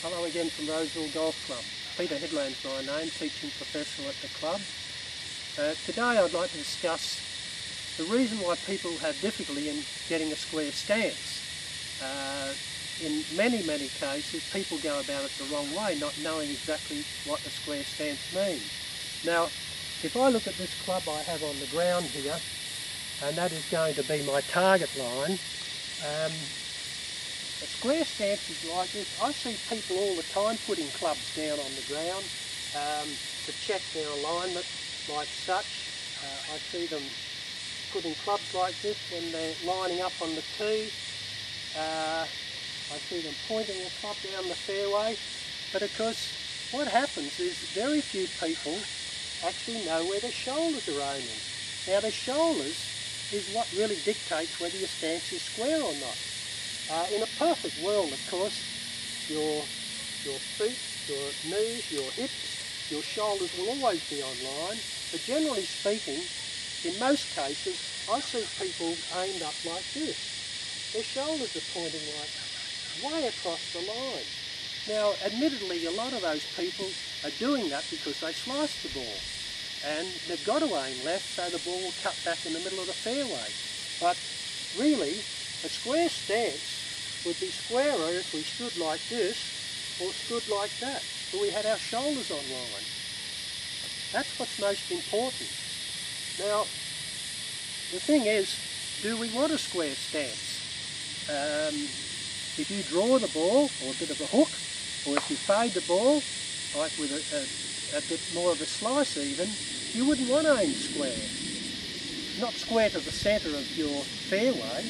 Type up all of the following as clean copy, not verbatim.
Hello again from Roseville Golf Club. Peter Headland's my name, teaching professional at the club. Today I'd like to discuss the reason why people have difficulty in getting a square stance. In many cases people go about it the wrong way, not knowing exactly what a square stance means. Now, if I look at this club I have on the ground here, and that is going to be my target line, a square stance is like this. I see people all the time putting clubs down on the ground to check their alignment like such. I see them putting clubs like this when they're lining up on the tee. I see them pointing a club down the fairway. But of course, what happens is very few people actually know where their shoulders are aiming. Now, the shoulders is what really dictates whether your stance is square or not. In a perfect world, of course, your feet, your knees, your hips, your shoulders will always be on line. But generally speaking, in most cases, I see people aimed up like this. Their shoulders are pointing like way across the line. Now, admittedly, a lot of those people are doing that because they slice the ball. And they've got to aim left so the ball will cut back in the middle of the fairway. But really, a square stance would be squarer if we stood like this or stood like that, but we had our shoulders on line. That's what's most important. Now, the thing is, do we want a square stance? If you draw the ball, or a bit of a hook, or if you fade the ball, like with a bit more of a slice even, you wouldn't want to aim square. Not square to the centre of your fairway.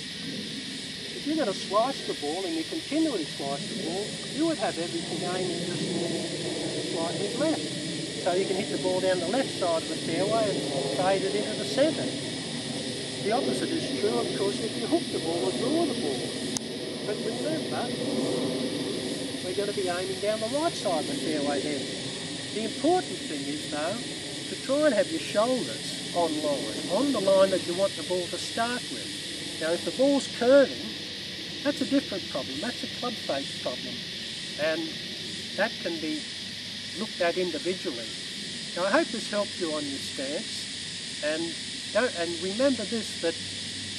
If you're going to slice the ball and you continually slice the ball, you would have everything aimed just slightly left. So you can hit the ball down the left side of the fairway and fade it into the centre. The opposite is true, of course, if you hook the ball or draw the ball. But remember, we're going to be aiming down the right side of the fairway then. The important thing is, though, to try and have your shoulders on the line that you want the ball to start with. Now, if the ball's curving, that's a different problem. That's a club face problem, and that can be looked at individually. Now, I hope this helped you on your stance, and remember this, that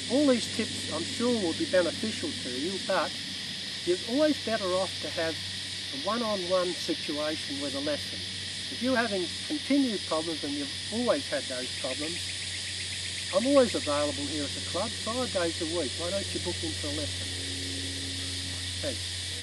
all these tips I'm sure will be beneficial to you, but you're always better off to have a one-on-one situation with a lesson. If you're having continued problems, and you've always had those problems, I'm always available here at the club, 5 days a week. Why don't you book in for a lesson? Thanks.